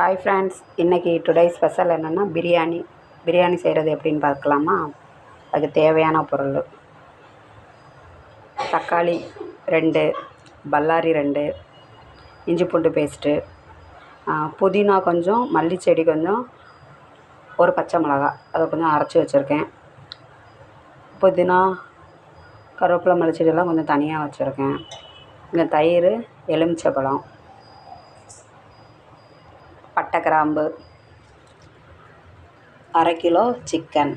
Hi friends, இன்றைக்கி today special என்னென்னா பிரியாணி செய்கிறது எப்படின்னு பார்க்கலாமா. அதுக்கு தேவையான பொருள்: தக்காளி 2, பல்லாரி 2, இஞ்சி பூண்டு பேஸ்ட்டு, புதினா கொஞ்சம், மல்லிச்செடி கொஞ்சம், ஒரு பச்சை மிளகா அதை கொஞ்சம் அரைச்சி வச்சுருக்கேன். புதினா, கருவேப்பிலை, மல்லிச்செடியெல்லாம் கொஞ்சம் தனியாக வச்சுருக்கேன். இங்கே தயிர், எலுமிச்சைப்பழம், பட்டை, கிராம்பு, அரை கிலோ சிக்கன்,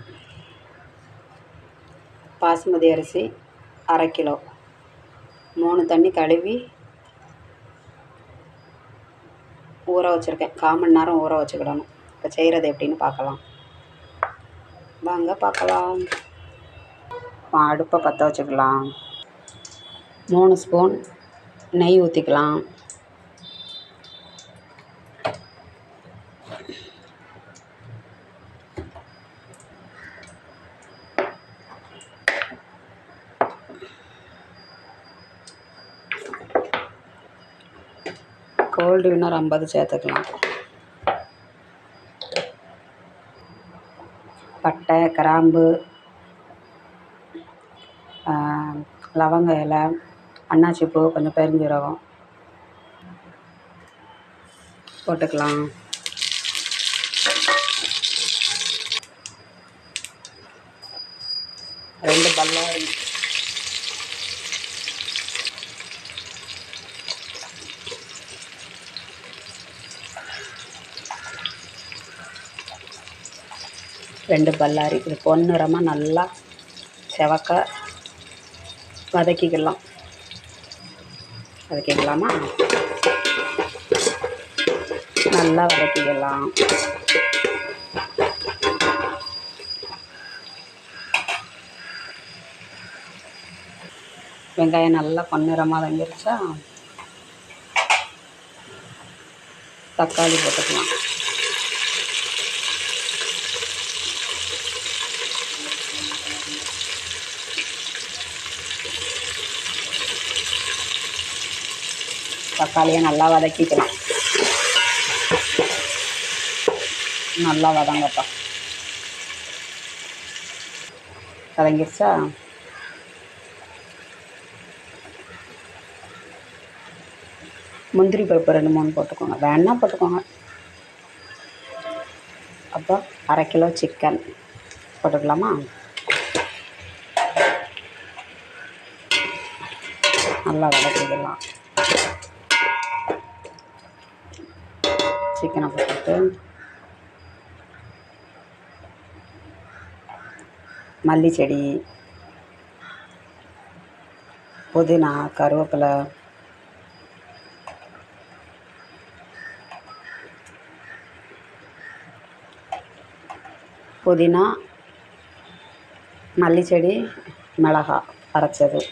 பாசுமதி அரிசி அரை கிலோ, 3 தண்ணி கழுவி ஊற வச்சுருக்கேன். 1/4 மணி நேரம் ஊற வச்சுக்கிடணும். இப்போ செய்கிறது எப்படின்னு பார்க்கலாம் வாங்க பார்க்கலாம். அடுப்பை பற்ற வச்சுக்கலாம். 3 ஸ்பூன் நெய் ஊற்றிக்கலாம். கோல்டு வின்னர் 50 சேர்த்துக்கலாம். பட்டை, கிராம்பு, லவங்க இலை, அன்னாச்சிப்பூ, கொஞ்சம் பெருஞ்சீரகம் போட்டுக்கலாம். ரெண்டு பல்லாரி, இது பொன்னிறமாக நல்லா செவக்க வதக்கிக்கலாமா. நல்லா வதக்கிக்கலாம். வெங்காயம் நல்லா பொன்னிறமாக வதங்கிருச்சா, தக்காளி போட்டுக்கலாம். தக்காளியை நல்லா வதக்கிக்கலாம். நல்லா வதங்கப்பா. வதங்கிருச்சா, முந்திரி பருப்பு 2-3 போட்டுக்கோங்க, வேணா போட்டுக்கோங்க. அப்போ அரை கிலோ சிக்கன் போட்டுக்கலாமா. நல்லா வதக்கிக்கலாம். சிக்கனை போட்டுட்டு மல்லிச்செடி, புதினா, கருவேப்பிலை, புதினா, மல்லிச்செடி, மிளகாய் அரைச்சது,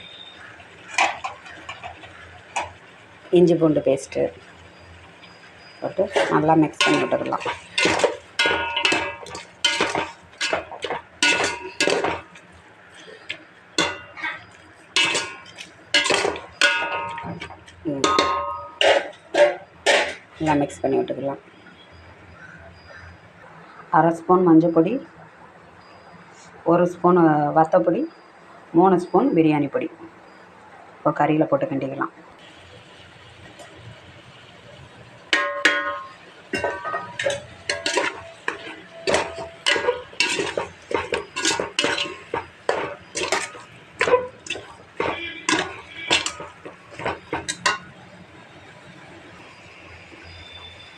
இஞ்சி பூண்டு பேஸ்ட்டு போட்டு நல்லா மிக்ஸ் பண்ணி விட்டுக்கலாம். நல்லா மிக்ஸ் பண்ணி விட்டுக்கலாம். அரை ஸ்பூன் மஞ்சள் பொடி, 1 ஸ்பூன் வத்தப்பொடி, 3 ஸ்பூன் பிரியாணி பொடி இப்போ கறியில் போட்டு கிண்டிக்கலாம்.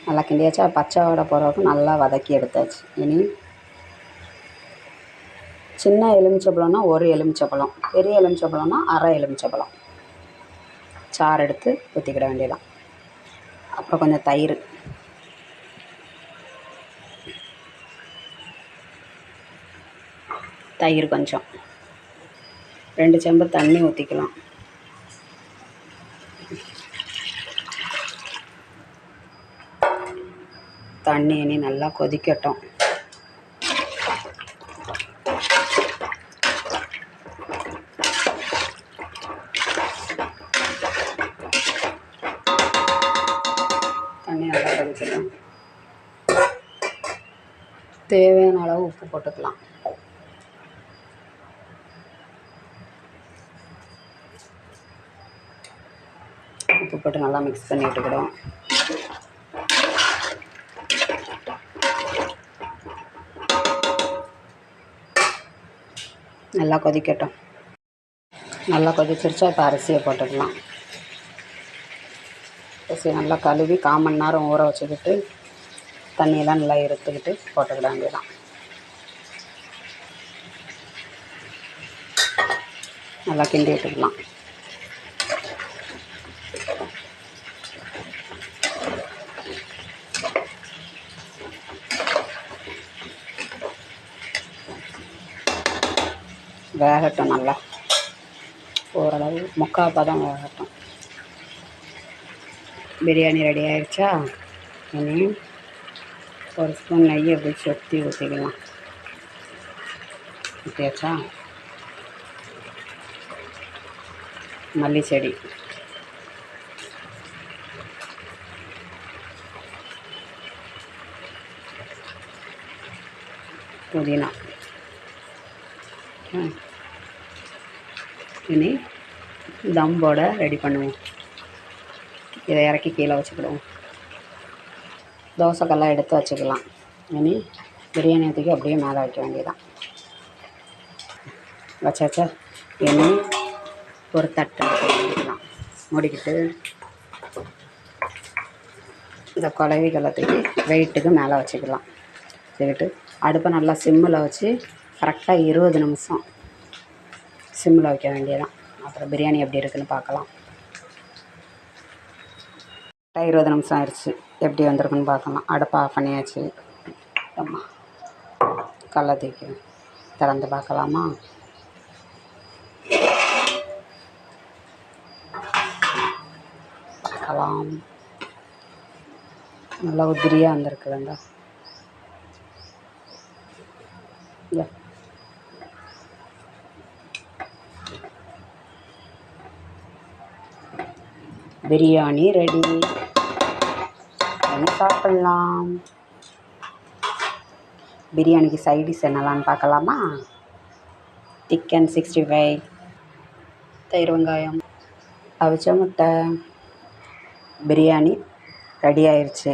நல்லா கிண்டியாச்சா, பச்சை வாடை போகிறதுக்கு நல்லா வதக்கி எடுத்தாச்சு. இனி சின்ன எலுமிச்சைப்பழம்னா 1 எலுமிச்சைப்பழம், பெரிய எலுமிச்சைப்பழம்னா அரை எலுமிச்சைப்பழம் சாறு எடுத்து ஊற்றிக்கிட வேண்டியதான். அப்புறம் கொஞ்சம் தயிர் கொஞ்சம், 2 செம்பு தண்ணி ஊற்றிக்கலாம். தண்ணி இனி நல்லா கொதிக்கட்டும். தண்ணி நல்லா கொதிக்கட்டும். தேவையான அளவு உப்பு போட்டுக்கலாம். உப்பு போட்டு நல்லா மிக்ஸ் பண்ணி விட்டுக்கிடும். நல்லா கொதிக்கட்டும். நல்லா கொதிச்சிருச்சா இப்போ அரிசியை போட்டுக்கலாம். அரிசி நல்லா கழுவி 1/4 மணி நேரம் ஊற வச்சுக்கிட்டு தண்ணியெல்லாம் நல்லா எடுத்துக்கிட்டு போட்டுக்கிட வேண்டியதான். நல்லா கிண்டி விட்டுக்கலாம். வேகட்டும், நல்லா ஓரளவு 3/4 பதம் வேகட்டும். பிரியாணி ரெடி ஆகிடுச்சா? இனி ஒரு ஸ்பூன் நெய் அப்படி சொத்தி ஊற்றிக்கலாம். ஊற்றியாச்சா? மல்லி செடி, புதினா. இனி தம் போட ரெடி பண்ணுவோம். இதை இறக்கி கீழே வச்சுக்கிடுவோம். தோசைக்கல்லாம் எடுத்து வச்சுக்கலாம். இனி பிரியாணி தூக்கி அப்படியே மேலே வைக்க வேண்டியதான். வச்சாச்சா? இனி ஒரு தட்டு மூடிக்கலாம். மூடிக்கிட்டு இந்த குழவிகளை தூக்கி வெயிட்டுக்கு மேலே வச்சுக்கலாம். வச்சுக்கிட்டு அடுப்பை நல்லா சிம்மில் வச்சு கரெக்டாக 20 நிமிஷம் சிம்மில் வைக்க வேண்டியதான். அப்புறம் பிரியாணி எப்படி இருக்குதுன்னு பார்க்கலாம். 20 நிமிஷம் ஆயிடுச்சு. எப்படி வந்திருக்குன்னு பார்க்கலாம். அடுப்பை ஆஃப் பண்ணியாச்சு. ஆமாம், கல்லை தூக்கி திறந்து பார்க்கலாமா? பார்க்கலாம். நல்லா உதிரியாக வந்திருக்குதுங்க. பிரியாணி ரெடி. சாப்பிட்லாம். பிரியாணிக்கு சைடிஷ் என்னலான்னு பார்க்கலாமா? சிக்கன் 65, தயிர் வெங்காயம், அவிச்ச முட்டை. பிரியாணி ரெடி ஆயிடுச்சு.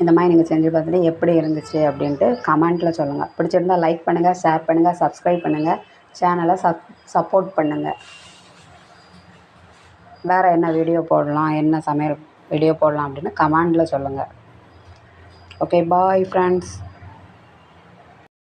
இந்த மாதிரி நீங்கள் செஞ்சு பார்த்துட்டு எப்படி இருந்துச்சு அப்படின்ட்டு கமெண்ட்டில் சொல்லுங்கள். பிடிச்சிருந்தால் லைக் பண்ணுங்கள், ஷேர் பண்ணுங்கள், சப்ஸ்கிரைப் பண்ணுங்கள், சேனலை சப்போர்ட் பண்ணுங்கள். வேறு என்ன வீடியோ போடலாம், என்ன சமையல் வீடியோ போடலாம் அப்படின்னு கமெண்டில் சொல்லுங்கள். Okay, bye friends.